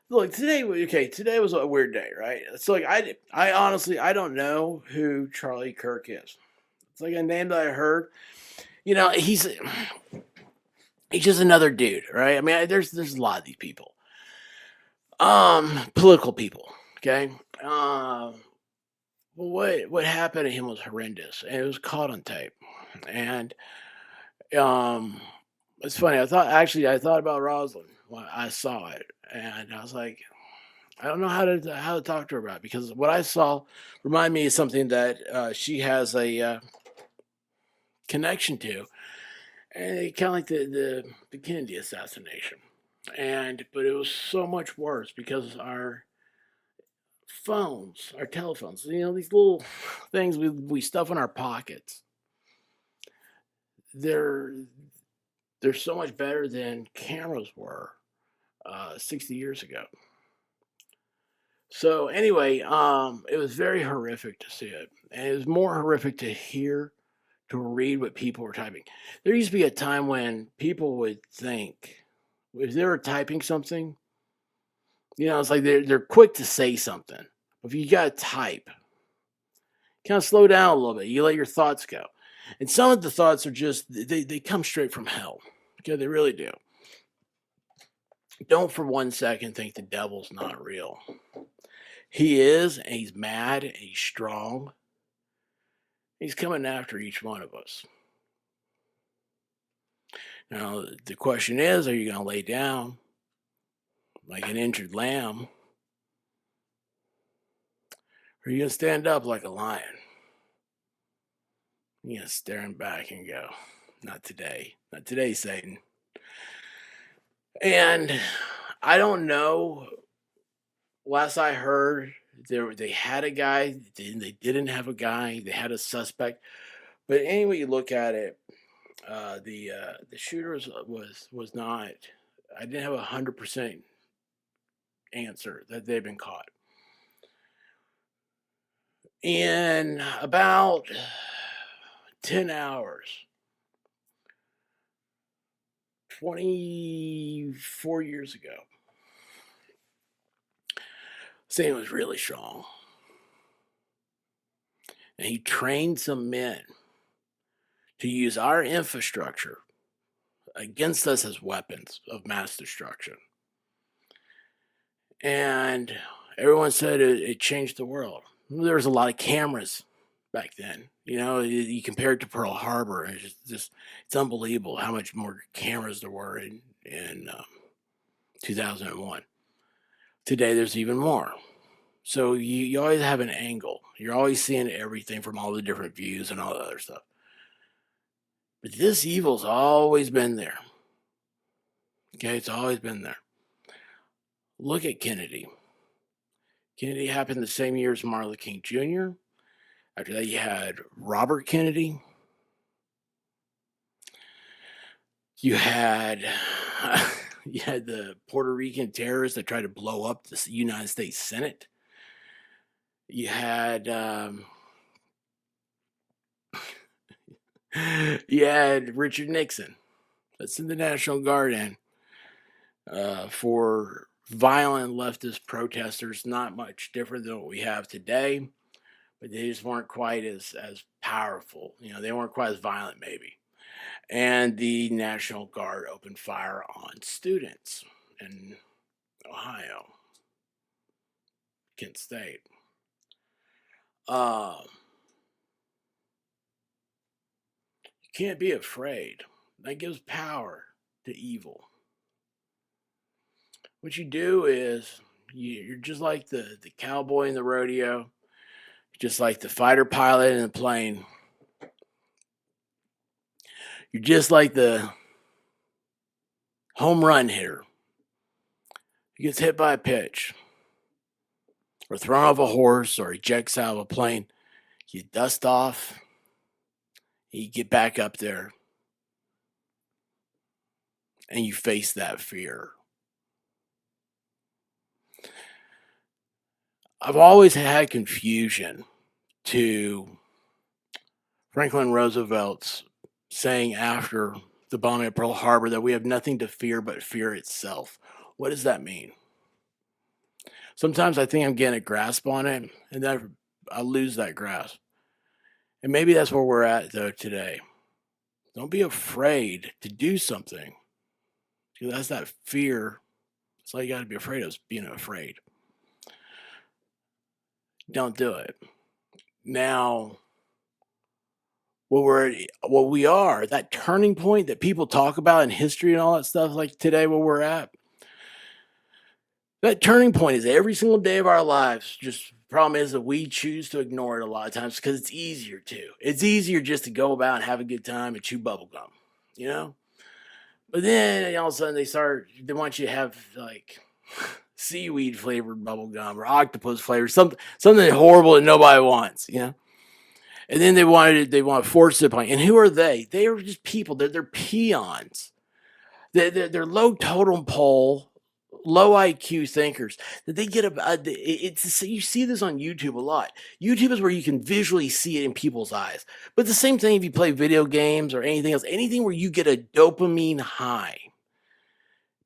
look, today was a weird day, right? It's like I honestly, I don't know who Charlie Kirk is. It's like a name that I heard. You know, he's just another dude, right? I mean, there's a lot of these people, political people. Okay, well, what happened to him was horrendous, and it was caught on tape. And um, it's funny. I thought about Rosalind when I saw it, and I was like, I don't know how to talk to her about it, because what I saw reminded me of something that she has a connection to, and kind of like the Kennedy assassination. And but it was so much worse because our phones, our telephones, these little things we stuff in our pockets, they're they're so much better than cameras were 60 years ago. So anyway, it was very horrific to see it, and it was more horrific to hear, to read what people were typing. There used to be a time when people would think, if they were typing something, it's like they're quick to say something. If you got to type, kind of slow down a little bit. You let your thoughts go, and some of the thoughts are just they come straight from hell. Okay, they really do. Don't for one second think the devil's not real. He is, and he's mad, and he's strong. He's coming after each one of us. Now, the question is, are you going to lay down like an injured lamb? Or are you going to stand up like a lion? You're going to stare him back and go, not today. Not today, Satan. And I don't know. Last I heard, they had a guy. They didn't have a guy. They had a suspect. But anyway, you look at it, the shooter was not. I didn't have 100% answer that they've been caught. In about 10 hours, 24 years ago, Sam was really strong. And he trained some men to use our infrastructure against us as weapons of mass destruction. And everyone said it changed the world. There was a lot of cameras back then. You compare it to Pearl Harbor, and it's unbelievable how much more cameras there were in 2001. Today, there's even more. So you always have an angle. You're always seeing everything from all the different views and all the other stuff. But this evil's always been there. Okay, it's always been there. Look at Kennedy. Kennedy happened the same year as Martin Luther King Jr. After that, you had Robert Kennedy. You had you had the Puerto Rican terrorists that tried to blow up the United States Senate. You had you had Richard Nixon. That's in the National Guard, and for violent leftist protesters, not much different than what we have today, but they just weren't quite as powerful. They weren't quite as violent, maybe. And the National Guard opened fire on students in Ohio, Kent State. You can't be afraid. That gives power to evil. What you do is you're just like the cowboy in the rodeo, just like the fighter pilot in the plane. You're just like the home run hitter who gets hit by a pitch or thrown off a horse or ejects out of a plane. You dust off, you get back up there, and you face that fear. I've always had confusion to Franklin Roosevelt's saying after the bombing of Pearl Harbor that we have nothing to fear but fear itself. What does that mean? Sometimes I think I'm getting a grasp on it, and then I lose that grasp. And maybe that's where we're at, though, today. Don't be afraid to do something. Because that's that fear. That's all you got to be afraid of, is being afraid. Don't do it. Now, what we are, that turning point that people talk about in history and all that stuff, like today where we're at, that turning point is every single day of our lives. Just problem is that we choose to ignore it a lot of times because it's easier to. It's easier just to go about and have a good time and chew bubble gum, you know? But then all of a sudden they want you to have like seaweed flavored bubble gum or octopus flavored, something horrible that nobody wants, you know? And then they want to force it upon you. And who are they? They are just people. They're peons. They're low totem pole, low IQ thinkers. That they get it's you see this on YouTube a lot. YouTube is where you can visually see it in people's eyes. But the same thing if you play video games or anything else, anything where you get a dopamine high.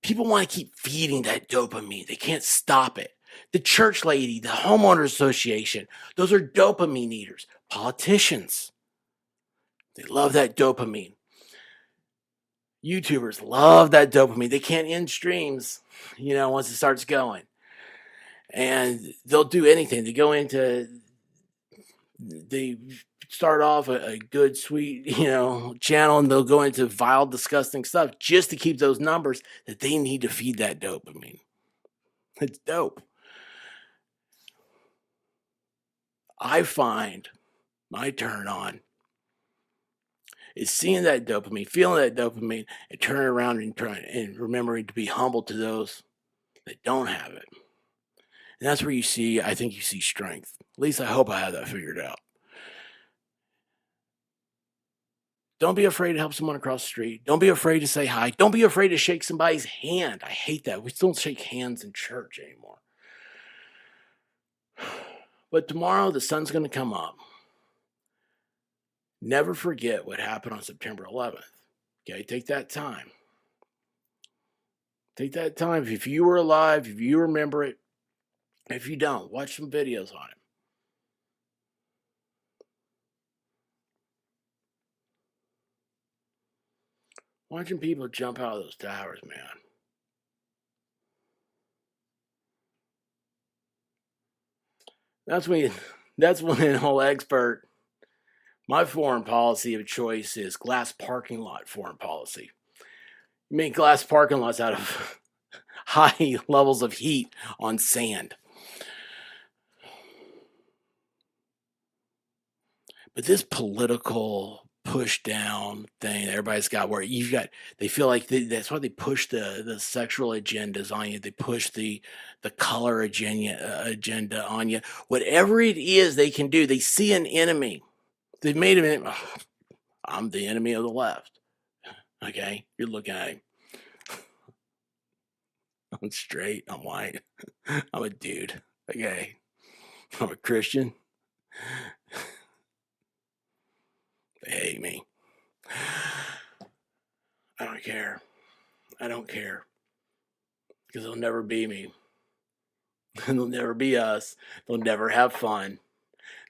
People want to keep feeding that dopamine. They can't stop it. The church lady, the homeowner association, those are dopamine eaters. Politicians, they love that dopamine. YouTubers love that dopamine. They can't end streams, once it starts going. And they'll do anything. They start off a good, sweet, channel, and they'll go into vile, disgusting stuff just to keep those numbers that they need to feed that dopamine. It's dope. I find my turn on is seeing that dopamine, feeling that dopamine, and turning around and remembering to be humble to those that don't have it. And that's where I think you see strength. At least I hope I have that figured out. Don't be afraid to help someone across the street. Don't be afraid to say hi. Don't be afraid to shake somebody's hand. I hate that. We still don't shake hands in church anymore. But tomorrow the sun's going to come up. Never forget what happened on September 11th. Okay, take that time. Take that time. If you were alive, if you remember it, if you don't, watch some videos on it. Watching people jump out of those towers, man. That's when an whole expert. My foreign policy of choice is glass parking lot foreign policy. You make glass parking lots out of high levels of heat on sand. But this political push down thing everybody's got, where they feel like that's why they push the sexual agendas on you. They push the color agenda on you. Whatever it is they can do, they see an enemy. They've made him. I'm the enemy of the left. Okay, you're looking at him. I'm straight. I'm white. I'm a dude. Okay, I'm a Christian. They hate me. I don't care. I don't care. Because they'll never be me. They'll never be us. They'll never have fun.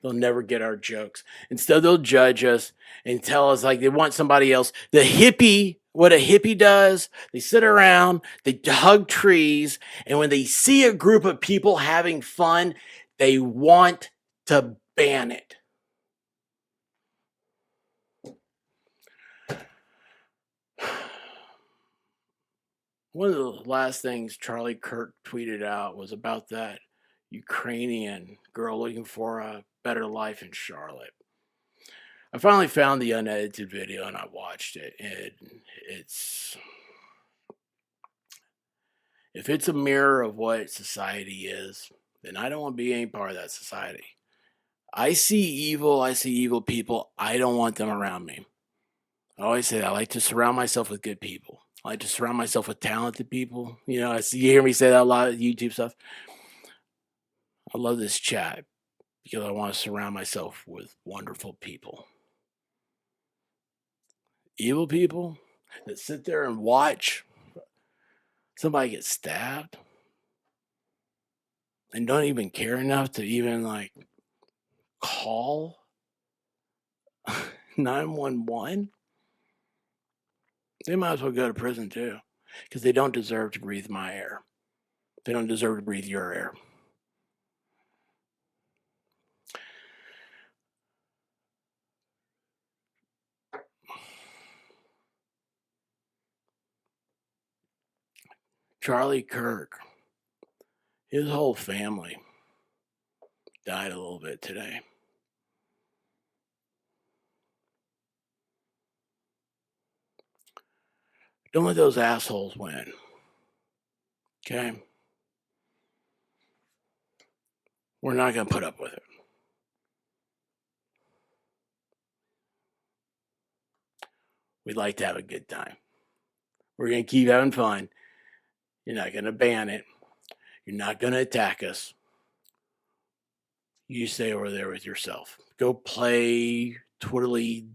They'll never get our jokes. Instead, they'll judge us and tell us like they want somebody else. What a hippie does, they sit around, they hug trees, and when they see a group of people having fun, they want to ban it. One of the last things Charlie Kirk tweeted out was about that Ukrainian girl looking for a better life in Charlotte. I finally found the unedited video and I watched it. And if it's a mirror of what society is, then I don't want to be any part of that society. I see evil people. I don't want them around me. I always say that. I like to surround myself with good people. I like to surround myself with talented people. You hear me say that a lot of YouTube stuff. I love this chat because I want to surround myself with wonderful people. Evil people that sit there and watch somebody get stabbed. and don't even care enough to even like call 911, they might as well go to prison too, because they don't deserve to breathe my air. They don't deserve to breathe your air. Charlie Kirk, his whole family died a little bit today. Don't let those assholes win. Okay? We're not going to put up with it. We'd like to have a good time. We're going to keep having fun. You're not going to ban it. You're not going to attack us. You stay over there with yourself. Go play Twitterly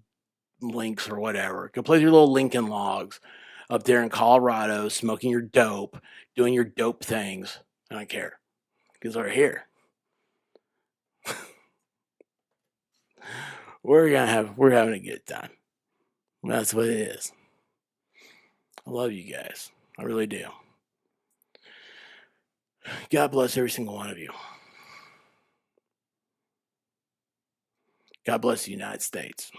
Links or whatever. Go play your little Lincoln Logs up there in Colorado, smoking your dope, doing your dope things. I don't care, because we're here. We're having a good time. That's what it is. I love you guys. I really do. God bless every single one of you. God bless the United States.